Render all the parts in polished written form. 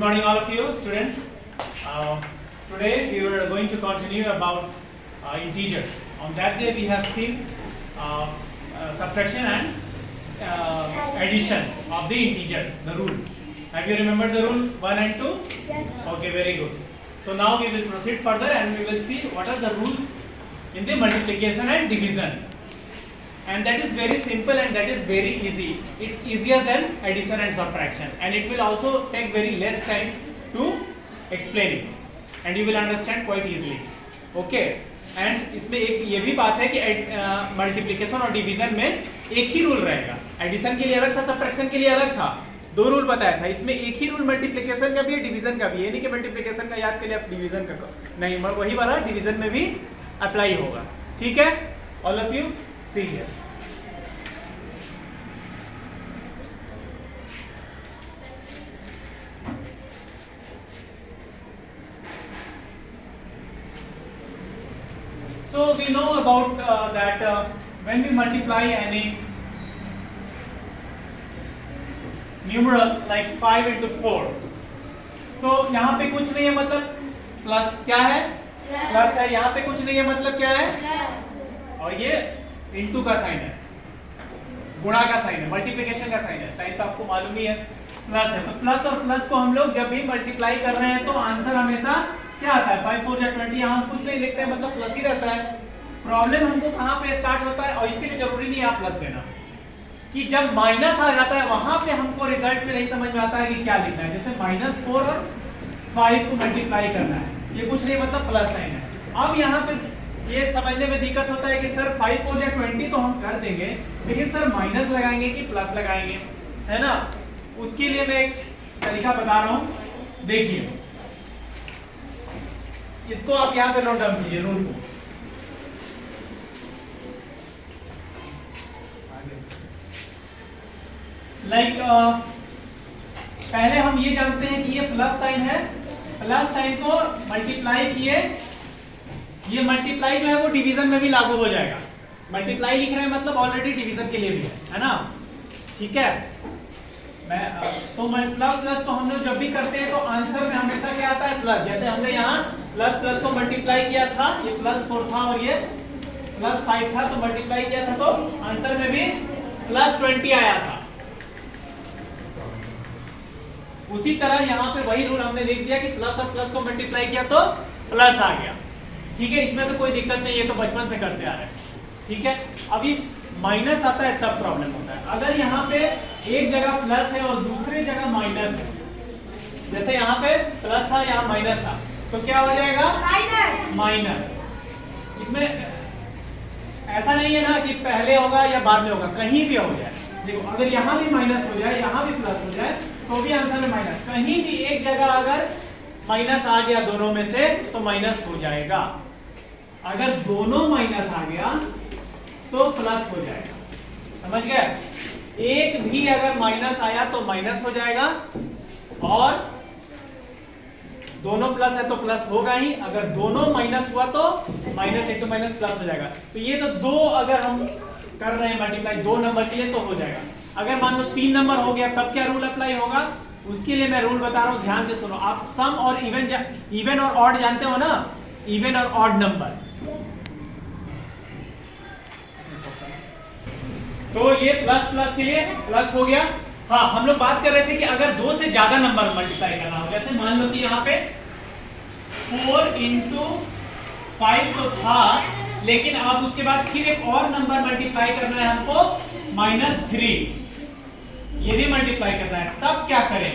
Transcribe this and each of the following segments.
morning all of you students. Today we are going to continue about integers. On that day we have seen subtraction and addition of the integers, the rule. Have you remembered the rule 1 and 2? Yes. Okay, very good. So now we will proceed further and we will see what are the rules in the multiplication and division. And that is very simple and that is very easy. It's easier than addition and subtraction, and it will also take very less time to explain it, and you will understand quite easily. Okay. And इसमें एक ये भी बात है कि multiplication और division में एक ही रूल रहेगा. एडिशन के लिए अलग था, सब्ट्रैक्शन के लिए अलग था, दो रूल बताया था. इसमें एक ही रूल मल्टीप्लिकेशन का भी है, डिवीजन का भी है. नहीं कि मल्टीप्लिकेशन का याद के लिए आप डिवीजन का नहीं, वही वाला डिवीजन में भी अप्लाई होगा. ठीक है, all of you see here. So we know about that when we multiply any numeral like 5 into 4, so यहाँ पे कुछ नहीं है, मतलब प्लस क्या है, प्लस है. यहाँ पे कुछ नहीं है, मतलब क्या है, और ये इंटू का साइन है, गुणा का साइन है, मल्टीप्लिकेशन का साइन है. शायद तो आपको मालूम ही है, प्लस है. तो प्लस और प्लस को हम लोग जब भी मल्टीप्लाई कर रहे हैं तो आंसर हमेशा क्या आता है, 5 4 या 20. यहाँ कुछ नहीं लिखते हैं, मतलब प्लस ही रहता है. प्रॉब्लम हमको कहाँ पे स्टार्ट होता है, और इसके लिए जरूरी नहीं है आप प्लस देना, कि जब माइनस आ जाता है वहां पे हमको रिजल्ट पे नहीं समझ में आता है कि क्या लिखना है. जैसे -4 और 5 को मल्टीप्लाई करना है, ये कुछ नहीं, मतलब प्लस साइन है. अब यहाँ पे ये समझने में दिक्कत होता है कि सर 5 4 या 20 तो हम कर देंगे, लेकिन सर माइनस लगाएंगे कि प्लस लगाएंगे, है ना. उसके लिए मैं एक तरीका बता रहा हूँ. देखिए, इसको आप यहाँ पे नोट डाउन कीजिए, रूल को. पहले हम ये जानते हैं कि ये प्लस साइन है, प्लस साइन को मल्टीप्लाई किए, ये मल्टीप्लाई जो है वो डिवीजन में भी लागू हो जाएगा. मल्टीप्लाई लिख रहे हैं मतलब ऑलरेडी डिवीजन के लिए भी है ना. ठीक है, मैं तो प्लस प्लस को हम लोग जब भी करते हैं तो आंसर में हमेशा क्या आता है, प्लस. जैसे हमने यहाँ प्लस प्लस को मल्टीप्लाई किया था, ये +4 था और ये +5 था, तो मल्टीप्लाई किया था तो आंसर में भी +20 आया था. उसी तरह यहाँ पे वही रूल हमने लिख दिया कि प्लस और प्लस को मल्टीप्लाई किया तो प्लस आ गया. ठीक है, इसमें तो कोई दिक्कत नहीं, ये तो बचपन से करते आ रहे हैं. ठीक है, अभी माइनस आता है तब प्रॉब्लम होता है. अगर यहाँ पे एक जगह प्लस है और दूसरी जगह माइनस है, जैसे यहाँ पे प्लस था, यहाँ माइनस था, तो क्या हो जाएगा, माइनस. इसमें ऐसा नहीं है ना कि पहले होगा या बाद में होगा, कहीं भी हो जाए. देखो, अगर यहाँ भी माइनस हो जाए, यहाँ भी प्लस हो जाए, तो भी आंसर में माइनस. कहीं भी एक जगह अगर माइनस आ गया दोनों में से तो माइनस हो जाएगा. अगर दोनों माइनस आ गया तो प्लस हो जाएगा. समझ गए? एक भी अगर माइनस आया तो माइनस हो जाएगा, और दोनों प्लस है तो प्लस होगा ही. अगर दोनों माइनस हुआ तो माइनस इंटू माइनस प्लस हो जाएगा. तो ये तो दो अगर हम कर रहे हैं मल्टीप्लाई दो नंबर के लिए तो हो जाएगा. अगर मान लो 3 नंबर हो गया तब क्या रूल अप्लाई होगा, उसके लिए मैं रूल बता रहा हूं, ध्यान से सुनो. आप सम और इवन और ऑड जानते हो ना, इवन और ऑड नंबर. तो ये प्लस प्लस के लिए प्लस हो गया. हाँ, हम लोग बात कर रहे थे कि अगर 2 से ज्यादा नंबर मल्टीप्लाई करना हो, जैसे मान लो कि यहाँ पे 4 into 5 तो था, लेकिन अब उसके बाद फिर एक और नंबर मल्टीप्लाई करना है हमको, -3. ये भी मल्टीप्लाई करना है, तब क्या करें.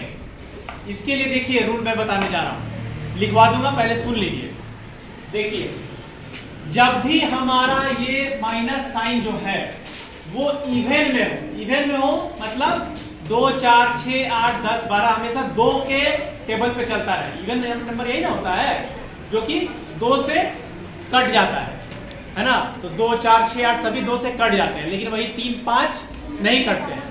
इसके लिए देखिए रूल मैं बताने जा रहा हूं, लिखवा दूंगा, पहले सुन लीजिए. देखिए, जब भी हमारा ये माइनस साइन जो है वो इवन में हो, इवन में हो मतलब 2 4 6 8 10 12 हमेशा 2 के टेबल पे चलता रहे. इवन नंबर यही ना होता है जो कि 2 से कट जाता है ना. तो 2 4 6 8 सभी 2 से कट जाते हैं, लेकिन वही 3 5 नहीं कटते हैं.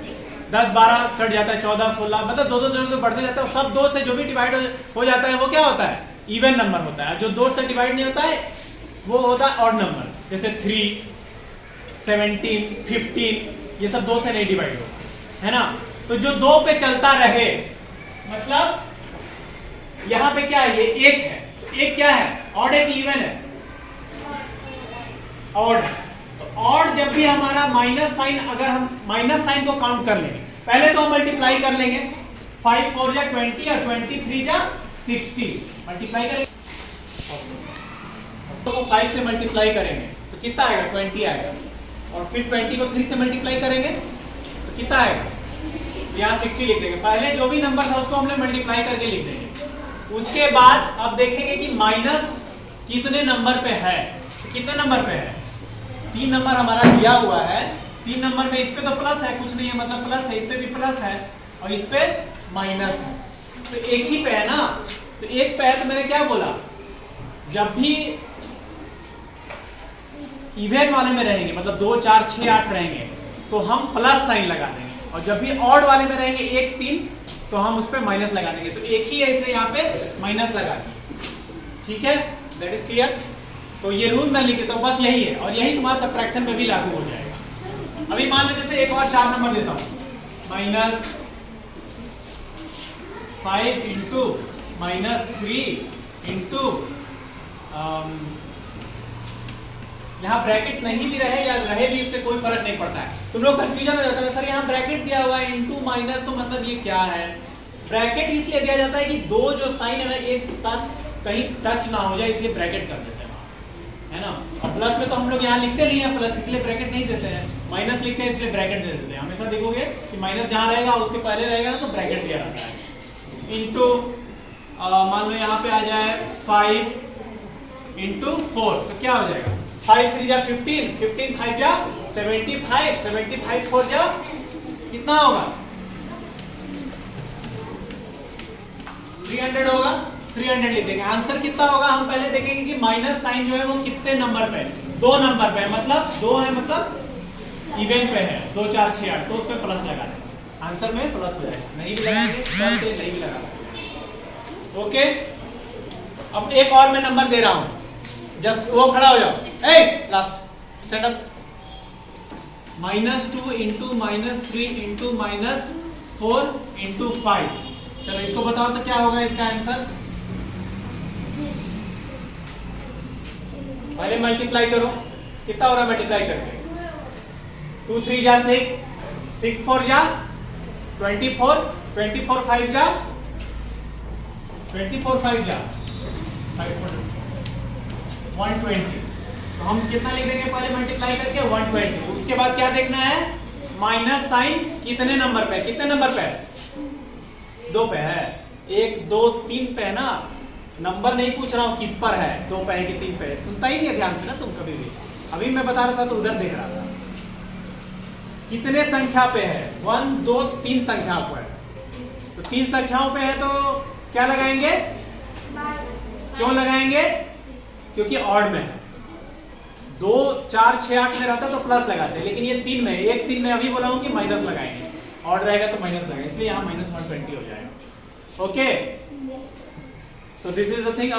10 12 कट जाता है, 14 16 मतलब 2 2 2 बढ़ते जाता है. सब 2 से जो भी डिवाइड हो जाता है वो क्या होता है, इवन नंबर होता है. जो 2 से डिवाइड नहीं होता है वो होता है ऑड नंबर. जैसे 3 17 15 ये सब 2 से नहीं डिवाइड होता है ना. तो जो 2 पे चलता रहे मतलब यहाँ पे क्या है, ये एक है, तो एक क्या है, ऑड है कि इवन है, ऑड है। तो ऑड जब भी हमारा माइनस साइन, अगर हम माइनस साइन को काउंट कर लेंगे, पहले तो हम मल्टीप्लाई कर लेंगे, 5 4 जा 20 और 23 जा 60, मल्टीप्लाई करेंगे तो 5 से मल्टीप्लाई करेंगे तो कितना आएगा, 20 आएगा, और फिर 20 को 3 से मल्टीप्लाई करेंगे तो कितना आएगा, यहाँ 60 लिख देंगे। पहले जो भी नंबर था उसको हमने मल्टीप्लाई करके लिख देंगे। उसके बाद अब देखेंगे कि माइनस कितने नंबर पे है, तो कितने नंबर पे है, 3 नंबर हमारा दिया हुआ है, 3 नंबर में इस पे तो प्लस है, कुछ नहीं है मतलब प्लस है, इस पे भी प्लस है और इस पे माइनस है, तो एक ही पे है ना, तो एक पे है, तो मैंने क्या बोला, जब भी इवन वाले में रहेंगे मतलब 2 4 6 8 रहेंगे तो हम प्लस साइन लगा देंगे, और जब भी ऑड वाले में रहेंगे 1 3 तो हम उस पे माइनस लगा देंगे, तो एक ही है इसलिए यहाँ पे माइनस लगा देंगे। ठीक है, दैट इज क्लियर। तो ये रूल मैं लिख देता हूँ, बस यही है, और यही तुम्हारा सब्ट्रैक्शन में भी लागू हो जाएगा। अभी मान लो जैसे एक और शार्प नंबर देता हूँ, -5 इंटू -3 इंटू, यहाँ ब्रैकेट नहीं भी रहे या रहे भी इससे कोई फर्क नहीं पड़ता है। तुम लोग कंफ्यूजन हो जाता है, सर यहाँ ब्रैकेट दिया हुआ है इंटू माइनस, तो मतलब ये क्या है। ब्रैकेट इसलिए दिया जाता है कि दो जो साइन है ना एक साथ कहीं टच ना हो जाए, इसलिए ब्रैकेट कर देते हैं, है ना। और प्लस में तो हम लोग यहाँ लिखते नहीं है प्लस, इसलिए ब्रैकेट नहीं देते हैं, माइनस लिखते हैं इसलिए ब्रैकेट दे देते हैं। हमेशा देखोगे कि माइनस जहाँ रहेगा उसके पहले रहेगा ना तो ब्रैकेट दिया रहता है। इंटू मान लो यहाँ पे आ जाए 5 इंटू 4, तो क्या हो जाएगा, 5 3 जा 15, 15 5 जा 75, 75 4 जा कितना होगा, 300 होगा, 300 लिख देंगे। आंसर कितना होगा, हम पहले देखेंगे कि माइनस साइन जो है वो कितने नंबर पे है, 2 नंबर पे है, मतलब 2 है, मतलब इवन पे है, 2 4 6 8, तो उस पे प्लस लगा देंगे, आंसर में प्लस हो जाएगा। नहीं भी लगाएंगे तो नहीं भी लगा सकते। ओके, अब एक और मैं नंबर दे रहा हूं, जस्ट वो खड़ा हो जाओ, ए last stand up, -2 into -3 into -4 into 5, चलो इसको बताओ तो क्या होगा इसका आंसर। पहले मल्टीप्लाई करो, कितना हो रहा है मल्टीप्लाई करके, 2 3 जा 6, 6 4 जा 24, 24 5 जा 24 5 जा 120, तो हम कितना लिख देंगे पहले मल्टीप्लाई करके 120। उसके बाद क्या देखना है, माइनस साइन कितने नंबर पे, कितने नंबर पे, 2 पे है, 1 2 3 पे है ना, नंबर नहीं पूछ रहा हूँ किस पर है, 2 पे है कि 3 पे है, सुनता ही नहीं है ध्यान से ना तुम कभी भी। अभी मैं बता रहा था तो उधर देख रहा था, कितने संख्या पे है, 1 2 3 संख्या पर है, तो 3 संख्याओं पे है तो क्या लगाएंगे, क्यों लगाएंगे, क्योंकि ऑड में है, 2 4 6 8 में रहता तो प्लस लगाते हैं, लेकिन ये 3 में, एक 3 में अभी बोला हूं कि माइनस लगाएंगे, ऑड रहेगा तो माइनस लगाएंगे, इसलिए यहाँ -120 हो जाएगा। Okay, so this is the thing,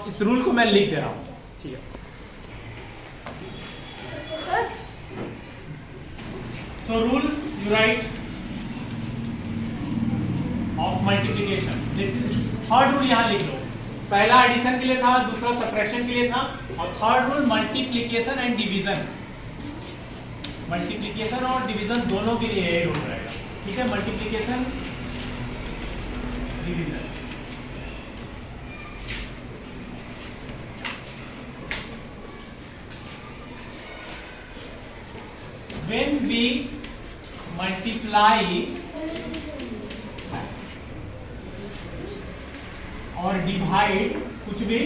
इस रूल को मैं लिख दे रहा हूँ, ठीक है। So rule you right of multiplication, this is third rule, यहाँ लिख लो। पहला एडिशन के लिए था, दूसरा सब्ट्रैक्शन के लिए था, और third rule multiplication and division, multiplication और डिवीजन दोनों के लिए ये रूल रहेगा, ठीक है। Multiplication division, when we multiply और डिवाइड कुछ भी,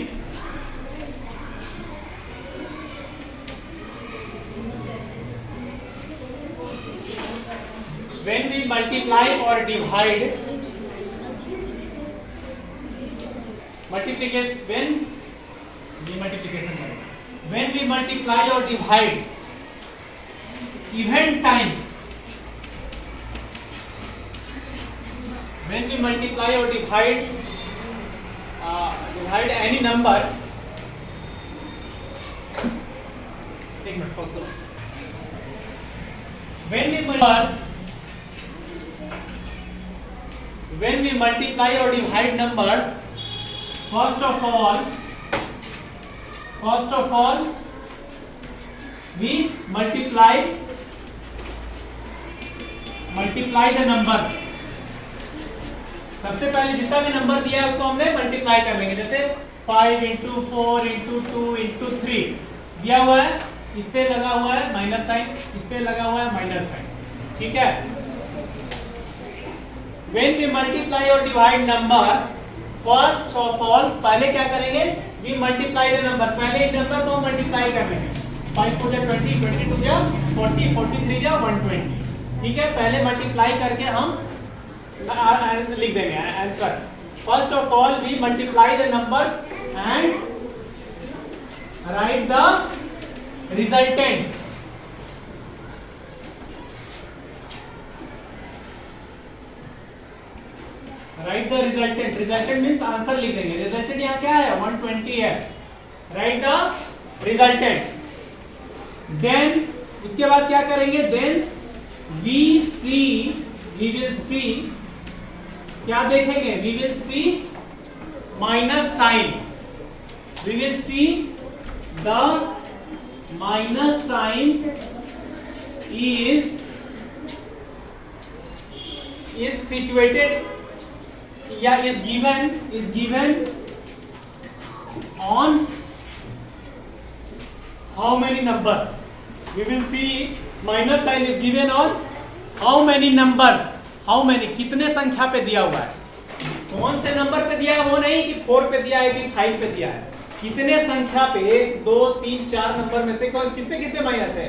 when we multiply or divide, multiplication, when we multiply or divide even times, when we multiply or divide any number, एक मिनट पॉज करो, when we multiply or divide numbers first of all we multiply the numbers. सबसे पहले जितना भी number दिया है उसको हमने मल्टीप्लाई कर लेंगे. जैसे 5 into 4 into 2 into 3 दिया हुआ है, इस पे लगा हुआ है माइनस साइन, इस पे लगा हुआ है माइनस साइन. ठीक है. When we multiply or divide numbers, first of all पहले क्या करेंगे? We multiply the numbers. पहले एक नंबर को मल्टीप्लाई कर लेंगे. 5 को 20, 22 जा 40, 43 जा 120. ठीक है. पहले मल्टीप्लाई करके हम लिख देंगे answer. First of all we multiply the numbers and write the resultant. Write the resultant. Resultant means answer लिख देंगे. रिजल्टेंट यहाँ क्या है? 120 है. Right the resultant. देन इसके बाद क्या करेंगे? देन वी विल सी क्या देखेंगे? We will see minus sign. We will see the minus sign is situated या is given on how many numbers? We will see minus sign is given on how many numbers? How many कितने संख्या पे दिया हुआ है? कौन से number पे दिया है वो नहीं कि 4 पे दिया है कि 5 पे दिया है. कितने संख्या पे 1 2 3 4 नंबर में से कौन किस पे माइनस है?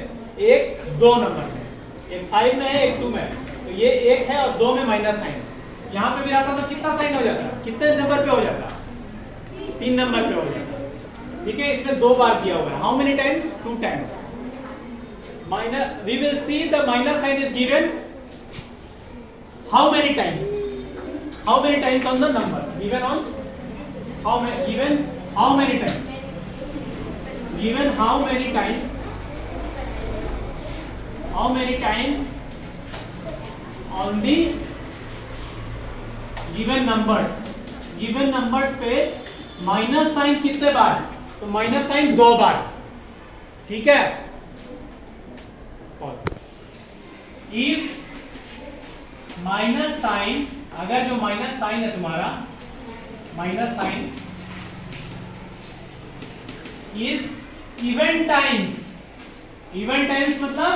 1 2 नंबर में, एक 5 में है, एक 2 में है. तो ये 1 है और 2 में माइनस साइन. यहाँ पे भी रहता तो कितना साइन हो जाता? कितने नंबर पे हो जाता? 3 नंबर पे हो जाता. ठीक है. इसमें 2 बार दिया हुआ है. How many times? 2 times. Minus we will see the minus sign is given how many times? How many times on the numbers? Given on how many? Given how many times? Given how many times? How many times on the given numbers? Given numbers पे minus sign कितने बार? तो minus sign 2 बार. ठीक है. Pause. If minus sign, अगर जो minus sign है तुम्हारा, minus sign is even times. Even times मतलब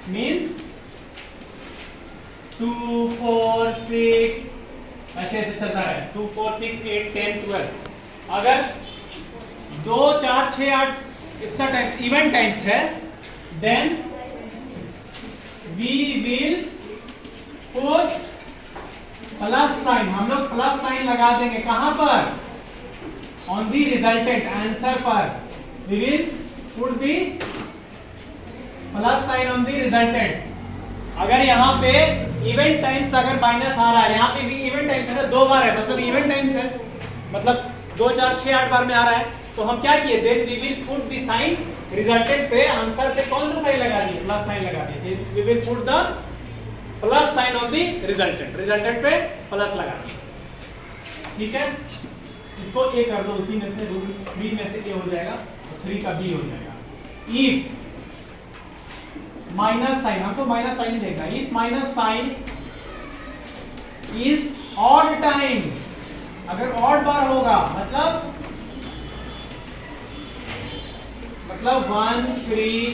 मीन्स 2 4 6 ऐसे चलता है. 2 4 6 8 10 12. अगर 2 4 6 8 इतना टाइम्स इवन टाइम्स है, then we will put plus sign. हम लोग प्लस साइन लगा देंगे. कहां पर? ऑन दी रिजल्टेंट आंसर पर. we will put the plus sign on the resultant. अगर यहाँ पे इवेंट टाइम्स अगर माइनस आ रहा है, यहाँ पे भी इवेंट टाइम्स है, 2 बार है मतलब इवेंट टाइम्स है, मतलब 2 4 6 8 बार में आ रहा है. तो हम क्या किए? Then we will put the sign resultant पे, आंसर पे कौन सा साइन लगा दिए? प्लस साइन लगा दिए. We will put the plus sign on the resultant. Resultant पे प्लस लगा दिए. ठीक है. इसको ए कर दो. उसी में से 3 में से ए हो जाएगा और 3 का बी हो जाएगा. इफ माइनस साइन, हमको माइनस साइन ही देखना. If minus sign is odd times, अगर ऑड बार होगा मतलब 1 3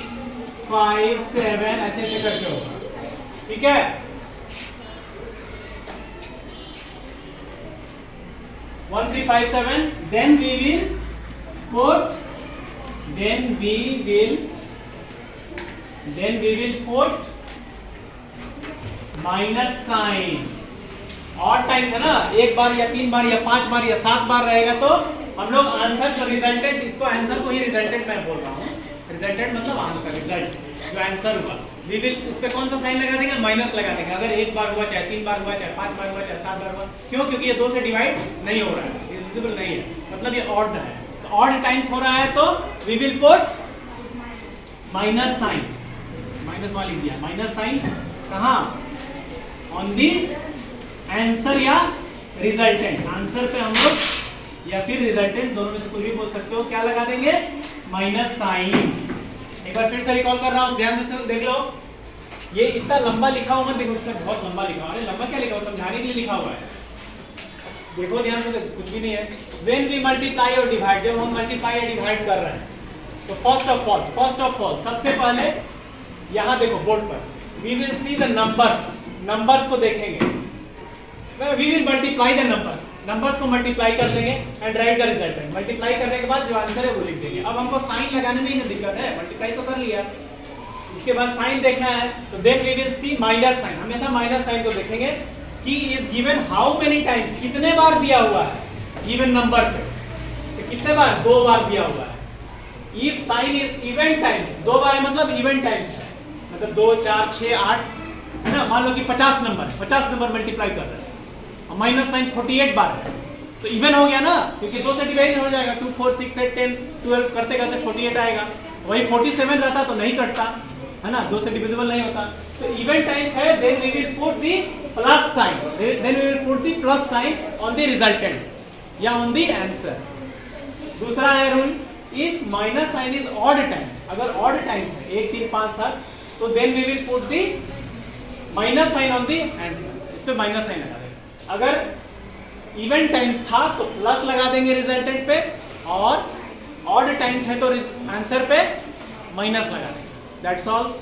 5 7 ऐसे ऐसे करके होगा. ठीक है. One, 3, 5, 7. Then we will put minus sign. Odd times है ना, 1 बार या 3 बार या 5 बार या 7 बार रहेगा तो हम लोग आंसर जो रिजल्टेंट, इसको आंसर को ही रिजल्टेंट मैं बोल रहा हूँ. रिजल्टेंट मतलब आंसर, रिजल्ट जो आंसर हुआ. वी विल उस पे कौन सा साइन लगा देंगे? माइनस लगा देंगे. अगर 1 बार हुआ, चाहे 3 बार हुआ, चाहे 5 बार हुआ, चाहे 7 बार हुआ. क्यों? क्योंकि ये 2 से डिवाइड नहीं हो रहा है, डिविजिबल नहीं है, मतलब ये ऑड है. तो ऑड टाइम्स हो रहा है तो we will put minus sign. Minus वाला लिख दिया. माइनस साइन कहाँ? ऑन दी आंसर या रिजल्टेंट, आंसर पे हम लोग या फिर रिजल्टेंट दोनों में से कुछ भी बोल सकते हो, क्या लगा देंगे, माइनस साइन। एक बार फिर से रिकॉल कर रहा हूं, ध्यान से देख लो। ये इतना लंबा लिखा हुआ मत देखो, इससे बहुत लंबा लिखा हुआ है। लंबा क्या लिखा हुआ, समझाने के लिए लिखा हुआ है। देखो ध्यान से, कुछ भी नहीं है। व्हेन वी मल्टीप्लाई और डिवाइड, जब हम मल्टीप्लाई या डिवाइड कर रहे हैं तो फर्स्ट ऑफ ऑल सबसे पहले यहाँ देखो बोर्ड पर, we will see the numbers, numbers को देखेंगे। We will multiply the numbers, numbers को मल्टीप्लाई कर देंगे and write the resultant. Multiply करने के बाद जो आंसर है वो लिख देंगे। अब हमको साइन लगाने में ही ना दिक्कत है, मल्टीप्लाई तो कर लिया, उसके बाद साइन देखना है, तो then we will see minus sign. हमेशा माइनस साइन को देखेंगे कि is given how many times, कितने बार दिया हुआ है गिवन नंबर पे, तो कितने बार, 2 बार दिया हुआ है। If sign is even times, 2 बार मतलब इवन टाइम्स है, मतलब 2 4 6 8 है ना। मान लो कि 50 नंबर मल्टीप्लाई कर रहे हैं और माइनस साइन 48 बार है, तो इवन हो गया ना, क्योंकि 2 से डिवाइड हो जाएगा। 2 4 6 8 10 12 करते करते 48 आएगा। वही 47 रहता तो नहीं कटता, है ना, 2 से डिविजिबल नहीं होता। तो इवन टाइम्स है, then we will put the plus sign, then we will put the plus sign on the resultant या ऑन द आंसर। दूसरा है rule, if minus sign is odd times, अगर ऑड टाइम्स है 1 3 5 7, तो then we will put the minus sign on the answer, इस पे minus sign लगा देंगे। अगर इवन टाइम्स था तो प्लस लगा देंगे रिजल्टेंट पे, और ऑड टाइम्स है तो आंसर पे माइनस लगा देंगे। That's all.